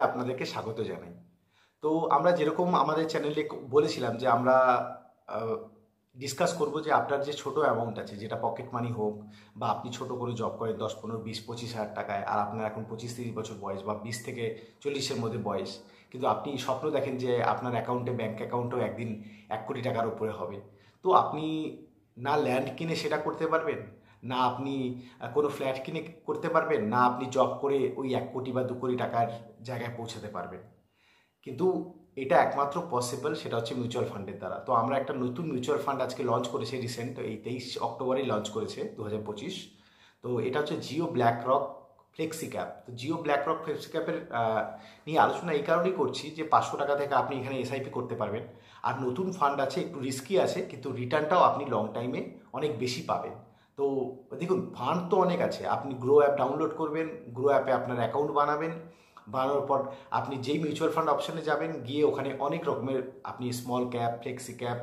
আপনাদেরকে স্বাগত জানাই। তো আমরা যেরকম আমাদের চ্যানেলে বলেছিলাম যে আমরা ডিসকাস করব যে আপনার যে ছোট অ্যামাউন্ট আছে, যেটা পকেট মানি হোক বা আপনি ছোট করে জব করেন 10, 15, 20, 25 হাজার টাকায়, আর আপনার এখন 25, 30 বছর বয়স বা 20 থেকে 40-এর মধ্যে বয়স, কিন্তু আপনি স্বপ্ন দেখেন যে আপনার অ্যাকাউন্টে, ব্যাংক অ্যাকাউন্টেও একদিন 1 কোটি টাকার উপরে হবে। তো আপনি না ল্যান্ড কিনে সেটা করতে পারবেন, না আপনি কোনো ফ্ল্যাট কিনে করতে পারবেন, না আপনি জব করে ওই 1 কোটি বা 2 কোটি টাকার জায়গায় পৌঁছাতে পারবেন। কিন্তু এটা একমাত্র পসিবল, সেটা হচ্ছে মিউচুয়াল ফান্ডের দ্বারা। তো আমরা একটা নতুন মিউচুয়াল ফান্ড আজকে লঞ্চ করেছি, রিসেন্ট এই 23 অক্টোবরেই লঞ্চ করেছে 2025। তো এটা হচ্ছে Jio black rock flexi cap. তো জিও ব্ল্যাক রক ফ্লেক্সি ক্যাপের নিয়ে আলোচনা এই কারণেই করছি যে 500 টাকা থেকে আপনি এখানে এসআইপি করতে পারবেন। আর নতুন ফান্ড আছে, একটু রিস্কি আছে, কিন্তু রিটার্নটাও আপনি লং টাইমে অনেক বেশি পাবেন। তো দেখুন, ফান্ড তো অনেক আছে। আপনি গ্রো অ্যাপ ডাউনলোড করবেন, গ্রো অ্যাপে আপনার অ্যাকাউন্ট বানাবেন, বানানোর পর আপনি যেই মিউচুয়াল ফান্ড অপশানে যাবেন, গিয়ে ওখানে অনেক রকমের আপনি small cap, flexi cap,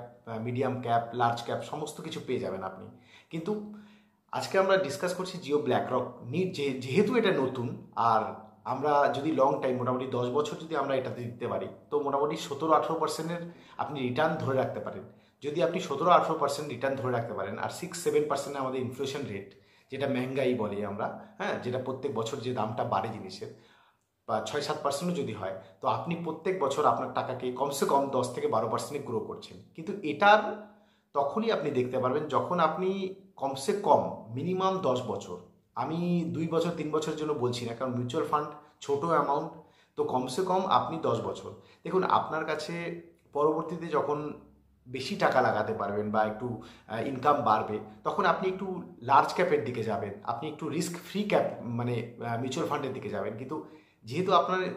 medium cap, large cap সমস্ত কিছু পেয়ে যাবেন আপনি। কিন্তু আজকে আমরা ডিসকাস করছি জিও ব্ল্যাক রক নিয়ে, যেহেতু এটা নতুন। আর আমরা যদি লং টাইম, মোটামুটি 10 বছর যদি আমরা এটাতে দিতে পারি, তো মোটামুটি 17-18% আপনি রিটার্ন ধরে রাখতে পারেন। যদি আপনি 17-18% রিটার্ন ধরে রাখতে পারেন, আর 6-7% আমাদের ইনফ্লেশন রেট, যেটা মেহঙ্গাই বলি আমরা, হ্যাঁ, যেটা প্রত্যেক বছর যে দামটা বাড়ে জিনিসের, বা 6-7%ও যদি হয়, তো আপনি প্রত্যেক বছর আপনার টাকাকে কমসে কম 10 থেকে 12% গ্রো করছেন। কিন্তু এটার তখনই আপনি দেখতে পারবেন যখন আপনি কমসে কম মিনিমাম 10 বছর, আমি 2 বছর 3 বছরের জন্য বলছি না, কারণ মিউচুয়াল ফান্ড ছোট অ্যামাউন্ট। তো কমসে কম আপনি 10 বছর দেখুন, আপনার কাছে পরবর্তীতে যখন বেশি টাকা লাগাতে পারবেন বা একটু ইনকাম বাড়বে, তখন আপনি একটু লার্জ ক্যাপের দিকে যাবেন, আপনি একটু রিস্ক ফ্রি ক্যাপ মানে মিউচুয়াল ফান্ডের দিকে যাবেন। কিন্তু যেহেতু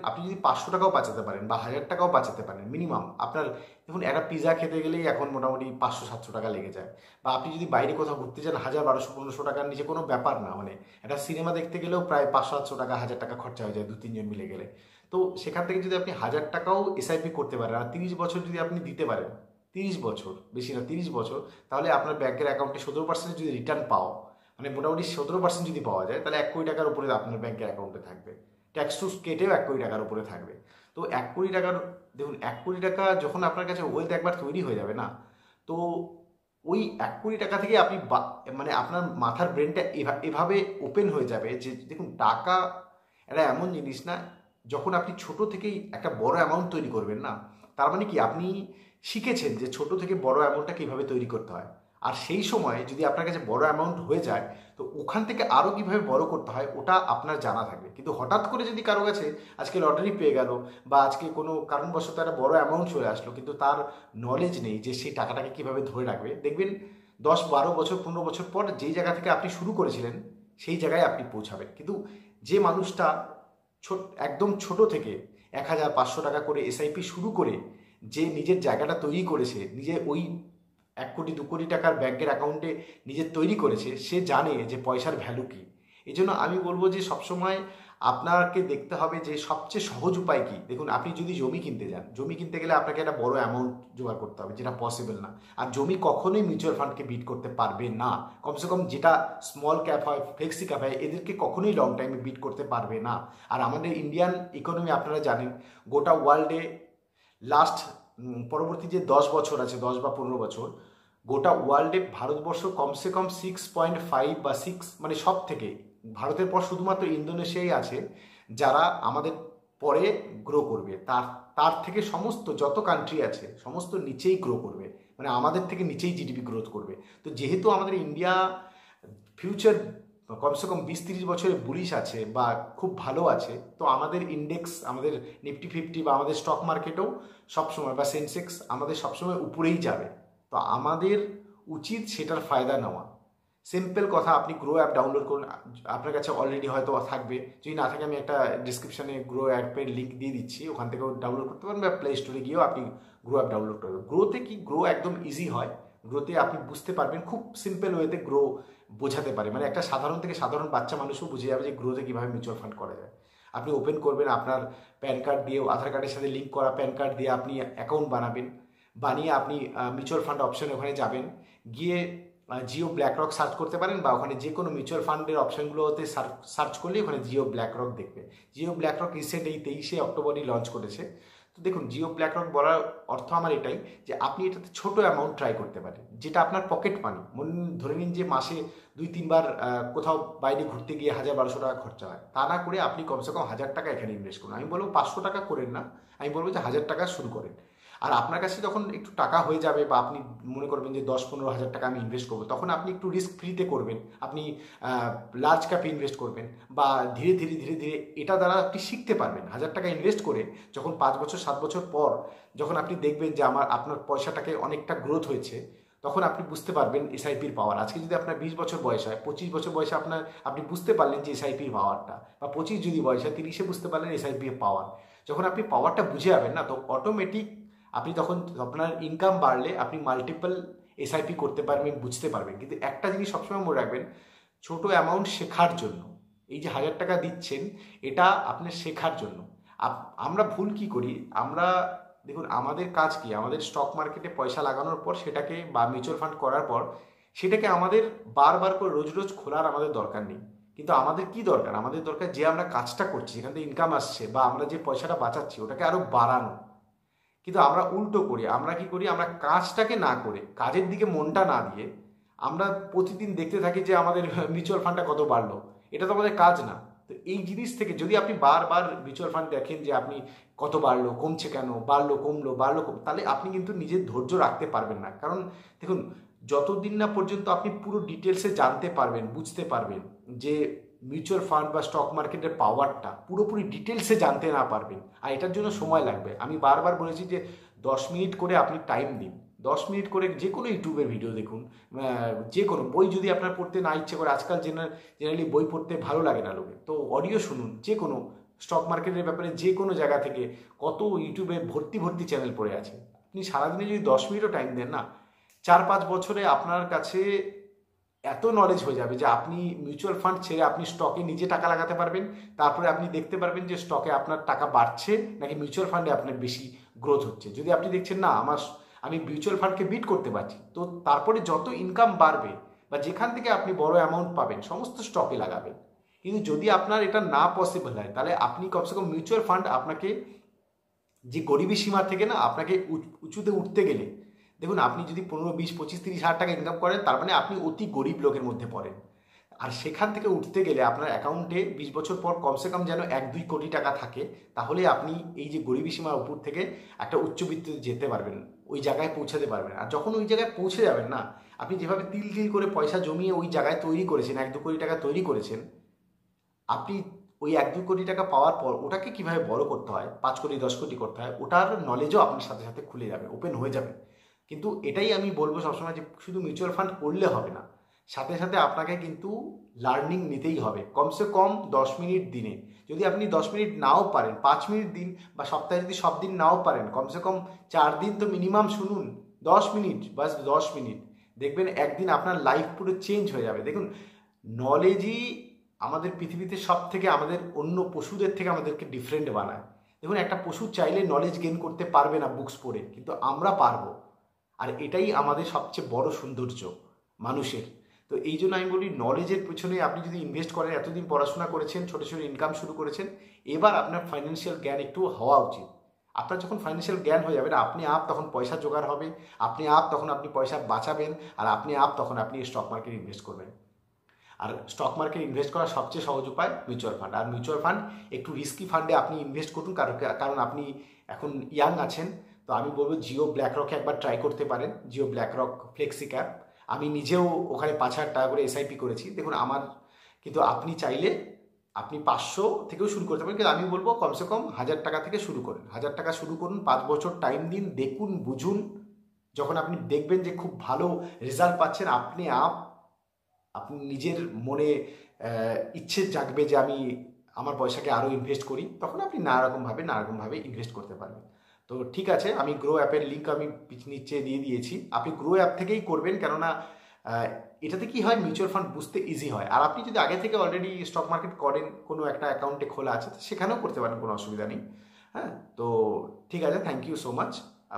আপনি যদি 500 টাকাও বাঁচাতে পারেন বা 1000 টাকাও বাঁচাতে পারেন মিনিমাম, আপনার দেখুন একটা পিৎজা খেতে গেলেই এখন মোটামুটি 500-700 টাকা লেগে যায়। বা আপনি যদি বাইরে কোথাও ঘুরতে যান, 1000, 1200, 1500 টাকার নিচে কোনো ব্যাপার না, মানে একটা সিনেমা দেখতে গেলেও প্রায় 500-700 টাকা, 1000 টাকা খরচা হয়ে যায় 2-3 জন মিলে গেলে। তো সেখান থেকে যদি আপনি 1000 টাকাও এসআইপি করতে পারেন, আর 30 বছর যদি আপনি দিতে পারেন, 30 বছর, বেশি না 30 বছর, তাহলে আপনার ব্যাংকের অ্যাকাউন্টে 17% যদি রিটার্ন পাও, মানে মোটামুটি 17% যদি পাওয়া যায়, তাহলে 1 কোটি টাকার উপরে আপনার ব্যাংকের অ্যাকাউন্টে থাকবে। ট্যাক্স টুস কেটেও 1 কোটি টাকার উপরে থাকবে। তো 1 কোটি টাকার, দেখুন 1 কোটি টাকা যখন আপনার কাছে ওয়েলথ একবার তৈরি হয়ে যাবে না, তো ওই 1 কোটি টাকা থেকে আপনি মানে আপনার মাথার ব্রেনটা এভাবে ওপেন হয়ে যাবে যে দেখুন, টাকা এটা এমন জিনিস না, যখন আপনি ছোট থেকেই একটা বড় অ্যামাউন্ট তৈরি করবেন না, তার মানে কি আপনি শিখেছেন যে ছোট থেকে বড় অ্যামাউন্টটা কীভাবে তৈরি করতে হয়। আর সেই সময় যদি আপনার কাছে বড় অ্যামাউন্ট হয়ে যায়, তো ওখান থেকে আরও কীভাবে বড় করতে হয় ওটা আপনার জানা থাকবে। কিন্তু হঠাৎ করে যদি কারো কাছে আজকে লটারি পেয়ে গেল, বা আজকে কোনো কারণবশত একটা বড় অ্যামাউন্ট চলে আসলো, কিন্তু তার নলেজ নেই যে সেই টাকাটাকে কীভাবে ধরে রাখবে, দেখবেন 10, 12 বছর, 15 বছর পর যেই জায়গা থেকে আপনি শুরু করেছিলেন সেই জায়গায় আপনি পৌঁছাবেন। কিন্তু যে মানুষটা একদম ছোট থেকে 1,000, 500 টাকা করে এসআইপি শুরু করে যে নিজের জায়গাটা তৈরি করেছে, নিজে ওই 1 কোটি 2 কোটি টাকার ব্যাংকের অ্যাকাউন্টে নিজের তৈরি করেছে, সে জানে যে পয়সার ভ্যালু কী। এই জন্য আমি বলবো যে সবসময় আপনাকে দেখতে হবে যে সবচেয়ে সহজ উপায় কী। দেখুন, আপনি যদি জমি কিনতে যান, জমি কিনতে গেলে আপনাকে একটা বড় অ্যামাউন্ট জোগাড় করতে হবে, যেটা পসিবল না। আর জমি কখনোই মিউচুয়াল ফান্ডকে বিট করতে পারবে না। কমসে কম যেটা স্মল ক্যাপ হয়, ফ্লেক্সি ক্যাপ হয়, এদেরকে কখনোই লং টাইমে বিট করতে পারবে না। আর আমাদের ইন্ডিয়ান ইকোনমি আপনারা জানেন, গোটা ওয়ার্ল্ডে লাস্ট পরবর্তী যে 10 বছর আছে, 10 বা 15 বছর, গোটা ওয়ার্ল্ডে ভারতবর্ষ কমসে কম 6.5 বা 6, মানে সব থেকে ভারতের পর শুধুমাত্র ইন্দোনেশিয়াই আছে যারা আমাদের পরে গ্রো করবে। তার তার থেকে সমস্ত যত কান্ট্রি আছে সমস্ত নিচেই গ্রো করবে, মানে আমাদের থেকে নিচেই জিডিপি গ্রোথ করবে। তো যেহেতু আমাদের ইন্ডিয়া ফিউচার কমসে কম 20-30 বছরে বুলিশ আছে বা খুব ভালো আছে, তো আমাদের ইন্ডেক্স, আমাদের নিফটি 50 বা আমাদের স্টক মার্কেটও সবসময়, বা সেন্সেক্স আমাদের সবসময় উপরেই যাবে। তো আমাদের উচিত সেটার ফায়দা নেওয়া। সিম্পল কথা, আপনি গ্রো অ্যাপ ডাউনলোড করুন, আপনার কাছে অলরেডি হয়তো থাকবে, যদি না থাকে আমি একটা ডিসক্রিপশানে গ্রো অ্যাপের লিঙ্ক দিয়ে দিচ্ছি, ওখান থেকেও ডাউনলোড করতে পারেন, বা প্লে স্টোরে গিয়েও আপনি গ্রো অ্যাপ ডাউনলোড করবেন। গ্রোতে কি, গ্রো একদম ইজি হয়। গ্রোতে আপনি বুঝতে পারবেন, খুব সিম্পল ওয়েতে গ্রো বোঝাতে পারে, মানে একটা সাধারণ থেকে সাধারণ বাচ্চা মানুষও বুঝে যাবে যে গ্রোতে কীভাবে মিউচুয়াল ফান্ড করা যায়। আপনি ওপেন করবেন, আপনার প্যান কার্ড দিয়ে, আধার কার্ডের সাথে লিঙ্ক করা প্যান কার্ড দিয়ে আপনি অ্যাকাউন্ট বানাবেন, বানিয়ে আপনি মিউচুয়াল ফান্ড অপশানে ওখানে যাবেন, গিয়ে জিও ব্ল্যাক রক সার্চ করতে পারেন, বা ওখানে যে কোনো মিউচুয়াল ফান্ডের অপশানগুলোতে সার্চ করলে ওখানে জিও ব্ল্যাক রক দেখবে। জিও ব্ল্যাক রক রিসেন্ট এই 23শে অক্টোবরই লঞ্চ করেছে। তো দেখুন, জিও ব্ল্যাক রক বলার অর্থ আমার এটাই যে আপনি এটাতে ছোট অ্যামাউন্ট ট্রাই করতে পারেন, যেটা আপনার পকেট মানি। ধরে নিন যে মাসে 2-3 বার কোথাও বাইরে ঘুরতে গিয়ে 1000-1200 টাকা খরচা হয়, তা না করে আপনি কমসে কম 1000 টাকা এখানে ইনভেস্ট করুন। আমি বলবো 500 টাকা করেন না, আমি বলবো যে 1000 টাকা শুরু করেন। আর আপনার কাছে যখন একটু টাকা হয়ে যাবে, বা আপনি মনে করবেন যে 10-15 হাজার টাকা আমি ইনভেস্ট করবো, তখন আপনি একটু রিস্ক ফ্রিতে করবেন। আপনি লার্জ ক্যাপে ইনভেস্ট করবেন, বা ধীরে ধীরে ধীরে ধীরে এটা দ্বারা আপনি শিখতে পারবেন। 1000 টাকা ইনভেস্ট করে যখন 5 বছর 7 বছর পর যখন আপনি দেখবেন যে আপনার পয়সাটাকে অনেকটা গ্রোথ হয়েছে, তখন আপনি বুঝতে পারবেন এসআইপির পাওয়ার। আজকে যদি আপনার 20 বছর বয়স হয়, 25 বছর বয়সে আপনি বুঝতে পারলেন যে এসআইপির পাওয়ারটা, বা 25 যদি বয়স হয় 30-এ বুঝতে পারলেন এসআইপির পাওয়ার। যখন আপনি পাওয়ারটা বুঝে যাবেন না, তো অটোমেটিক আপনি তখন আপনার ইনকাম বাড়লে আপনি মাল্টিপল এসআইপি করতে পারবেন, বুঝতে পারবেন। কিন্তু একটা জিনিস সবসময় মনে রাখবেন, ছোট অ্যামাউন্ট শেখার জন্য। এই যে 1000 টাকা দিচ্ছেন, এটা আপনার শেখার জন্য। আমরা ভুল কি করি, আমরা দেখুন আমাদের কাজ কি, আমাদের স্টক মার্কেটে পয়সা লাগানোর পর সেটাকে, বা মিউচুয়াল ফান্ড করার পর সেটাকে আমাদের বারবার করে রোজ রোজ খোলার আমাদের দরকার নেই। কিন্তু আমাদের কি দরকার, আমাদের দরকার যে আমরা কাজটা করছি, যেখান থেকে ইনকাম আসছে, বা আমরা যে পয়সাটা বাঁচাচ্ছি, ওটাকে আরও বাড়ানো। কিন্তু আমরা উল্টো করি, আমরা কি করি, আমরা কাজটাকে না করে, কাজের দিকে মনটা না দিয়ে আমরা প্রতিদিন দেখতে থাকি যে আমাদের মিউচুয়াল ফান্ডটা কত বাড়লো। এটা তো আমাদের কাজ না। তো এই জিনিস থেকে যদি আপনি বারবার মিউচুয়াল ফান্ড দেখেন যে আপনি কত বাড়লো, কমছে কেন, বাড়লো কমলো, তাহলে আপনি কিন্তু নিজের ধৈর্য রাখতে পারবেন না। কারণ দেখুন, যতদিন না পর্যন্ত আপনি পুরো ডিটেলসে জানতে পারবেন, বুঝতে পারবেন যে মিউচুয়াল ফান্ড বা স্টক মার্কেটের পাওয়ারটা পুরোপুরি ডিটেলসে জানতে না পারবেন, আর এটার জন্য সময় লাগবে। আমি বারবার বলেছি যে 10 মিনিট করে আপনি টাইম দিন, 10 মিনিট করে যে কোনো ইউটিউবের ভিডিও দেখুন, যে কোনো বই যদি আপনার পড়তে না ইচ্ছে করে, আজকাল জেনারেলি বই পড়তে ভালো লাগে না লোকের, তো অডিও শুনুন। যে কোনো স্টক মার্কেটের ব্যাপারে যে কোনো জায়গা থেকে কত ইউটিউবে ভর্তি ভর্তি চ্যানেল পড়ে আছে। আপনি সারাদিনে যদি 10 মিনিটও টাইম দেন না, 4-5 বছরে আপনার কাছে এত নলেজ হয়ে যাবে যে আপনি মিউচুয়াল ফান্ড ছেড়ে আপনি স্টকে নিজে টাকা লাগাতে পারবেন। তারপরে আপনি দেখতে পারবেন যে স্টকে আপনার টাকা বাড়ছে নাকি মিউচুয়াল ফান্ডে আপনার বেশি গ্রোথ হচ্ছে। যদি আপনি দেখছেন না আমি মিউচুয়াল ফান্ডকে বিট করতে পারছি, তো তারপরে যত ইনকাম বাড়বে বা যেখান থেকে আপনি বড় অ্যামাউন্ট পাবেন সমস্ত স্টকে লাগাবেন। কিন্তু যদি আপনার এটা না পসিবল হয়, তাহলে আপনি কমসে কম মিউচুয়াল ফান্ড আপনাকে যে গরিবী সীমা থেকে না আপনাকে উঁচুতে উঠতে গেলে, দেখুন আপনি যদি 15, 20, 25, 30 হাজার টাকা ইনকাম করেন, তার মানে আপনি অতি গরিব লোকের মধ্যে পড়েন। আর সেখান থেকে উঠতে গেলে আপনার অ্যাকাউন্টে 20 বছর পর কমসে কম যেন 1-2 কোটি টাকা থাকে, তাহলে আপনি এই যে গরিবী সীমার উপর থেকে একটা উচ্চবিত্তে যেতে পারবেন, ওই জায়গায় পৌঁছাতে পারবেন। আর যখন ওই জায়গায় পৌঁছে যাবেন না, আপনি যেভাবে তিল তিল করে পয়সা জমিয়ে ওই জায়গায় তৈরি করেছেন, 1-2 কোটি টাকা তৈরি করেছেন, আপনি ওই 1-2 কোটি টাকা পাওয়ার পর ওটাকে কিভাবে বড় করতে হয়, 5 কোটি 10 কোটি করতে হয়, ওটার নলেজও আপনার সাথে সাথে খুলে যাবে, ওপেন হয়ে যাবে। কিন্তু এটাই আমি বলবো সবসময় যে শুধু মিউচুয়াল ফান্ড করলে হবে না, সাথে সাথে আপনাকে কিন্তু লার্নিং নিতেই হবে। কমসে কম 10 মিনিট দিনে, যদি আপনি 10 মিনিট নাও পারেন 5 মিনিট দিন, বা সপ্তাহে যদি সব দিন নাও পারেন কমসে কম 4 দিন তো মিনিমাম শুনুন। 10 মিনিট, বাস 10 মিনিট, দেখবেন একদিন আপনার লাইফ পুরো চেঞ্জ হয়ে যাবে। দেখুন, নলেজই আমাদের পৃথিবীতে সব থেকে, আমাদের অন্য পশুদের থেকে আমাদেরকে ডিফারেন্ট বানায়। দেখুন, একটা পশু চাইলে নলেজ গেইন করতে পারবে না বুকস পড়ে, কিন্তু আমরা পারবো। আর এটাই আমাদের সবচেয়ে বড় সৌন্দর্য মানুষের। তো এই জন্য আমি বলি, নলেজের পেছনে আপনি যদি ইনভেস্ট করেন, এতদিন পড়াশোনা করেছেন, ছোটো ছোটো ইনকাম শুরু করেছেন, এবার আপনার ফাইন্যান্সিয়াল জ্ঞান একটু হওয়া উচিত। আপনার যখন ফাইন্যান্সিয়াল জ্ঞান হয়ে যাবে, আপনি তখন পয়সা জোগাড় হবে, আপনি তখন আপনি পয়সা বাঁচাবেন, আর আপনি তখন আপনি স্টক মার্কেটে ইনভেস্ট করবেন। আর স্টক মার্কেটে ইনভেস্ট করার সবচেয়ে সহজ উপায় মিউচুয়াল ফান্ড। আর মিউচুয়াল ফান্ড একটু রিস্কি ফান্ডে আপনি ইনভেস্ট করুন, কারণ আপনি এখন ইয়াং আছেন। তো আমি বলবো জিও ব্ল্যাক রকে একবার ট্রাই করতে পারেন, Jio black rock flexi cap. আমি নিজেও ওখানে 5,000 টাকা করে এসআইপি করেছি। দেখুন কিন্তু আপনি চাইলে আপনি 500 থেকেও শুরু করতে পারেন, কিন্তু আমি বলবো কমসে কম 1000 টাকা থেকে শুরু করুন। 1000 টাকা শুরু করুন, 5 বছর টাইম দিন, দেখুন, বুঝুন। যখন আপনি দেখবেন যে খুব ভালো রেজাল্ট পাচ্ছেন, আপনি নিজের মনে ইচ্ছে জাগবে যে আমার পয়সাকে আরও ইনভেস্ট করি, তখন আপনি নানা রকমভাবে ইনভেস্ট করতে পারবেন। তো ঠিক আছে, আমি গ্রো অ্যাপের লিঙ্ক আমি নিচে দিয়ে দিয়েছি, আপনি গ্রো অ্যাপ থেকেই করবেন। কেননা এটাতে কি হয়, মিউচুয়াল ফান্ড বুঝতে ইজি হয়। আর আপনি যদি আগে থেকে অলরেডি স্টক মার্কেট করেন, কোনো একটা অ্যাকাউন্টে খোলা আছে, তো সেখানেও করতে পারেন, কোনো অসুবিধা নেই। হ্যাঁ, তো ঠিক আছে, থ্যাংক ইউ সো মাচ।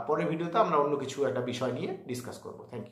পরের ভিডিওতে আমরা অন্য কিছু একটা বিষয় নিয়ে ডিসকাস করবো। Thank you.